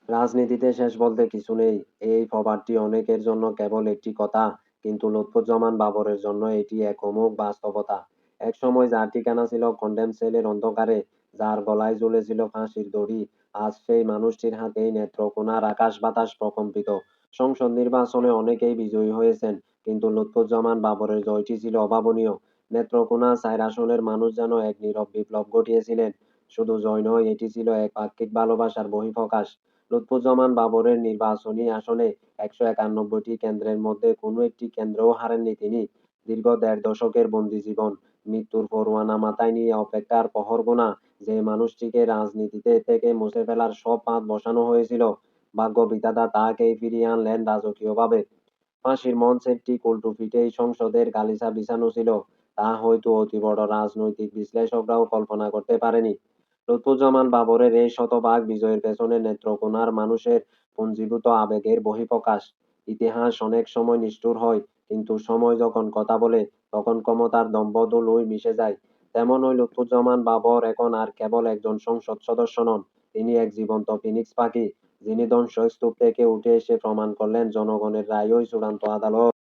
রাজনীতিতে শেষ বলতে কিছু নেই, এই প্রবাদটি অনেকের জন্য কেবল একটি কথা, কিন্তু লুৎফুজ্জামান বাবরের জন্য এটি এক অমোঘ বাস্তবতা। একসময় যার ঠিকানা ছিল কন্ডেম সেলের অন্ধকারে, যার গলায় ঝুলেছিল ফাঁসির দড়ি, আজ সেই মানুষটির হাতেই নেত্রকোনার আকাশ বাতাস প্রকম্পিত। সংসদ নির্বাচনে অনেকেই বিজয়ী হয়েছেন, কিন্তু লুৎফুজ্জামান বাবরের জয়টি ছিল অভাবনীয়। নেত্রকোনা ৪ আসনের মানুষ যেন এক নীরব বিপ্লব ঘটিয়েছিলেন। শুধু জয় নয়, এটি ছিল এক পাক্ষিক ভালোবাসার বহিঃপ্রকাশ। লুৎফুজ্জামান বাবরের নির্বাচনী আসনে ১৯১টি কেন্দ্রের মধ্যে কোনো একটি কেন্দ্রেও হারেননি তিনি। দীর্ঘ ১.৫ দশকের বন্দি জীবন, মৃত্যুর পরোয়ানা মাথায় নিয়ে অপেক্ষার প্রহর গোনা, যে মানুষটিকে রাজনীতিতে থেকে মুছে ফেলার সব ফাঁদ বসানো হয়েছিল, ভাগ্য বিধাতা তাকেই ফিরিয়ে আনলেন রাজকীয়ভাবে। ফাঁসির মঞ্চে ঠিক উল্টো পিঠেই সংসদের গালিচা বিছানো ছিল, তা হয়তো অতি বড় রাজনৈতিক বিশ্লেষকরাও কল্পনা করতে পারেনি। লুৎফুজ্জামান বাবরের এই শতভাগ বিজয়ের পেছনে নেত্রকোনার মানুষের পুঞ্জীভূত আবেগের বহিঃপ্রকাশ। ইতিহাস অনেক সময় নিষ্ঠুর হয়, কিন্তু সময় যখন কথা বলে, তখন ক্ষমতার দম্ভ ধুলোয় মিশে যায়। তেমনই লুৎফুজ্জামান বাবর এখন আর কেবল একজন সংসদ সদস্য নন, তিনি এক জীবন্ত ফিনিক্স পাখি, যিনি ধ্বংসস্তূপ থেকে উঠে এসে প্রমাণ করলেন জনগণের রায়ই চূড়ান্ত আদালত।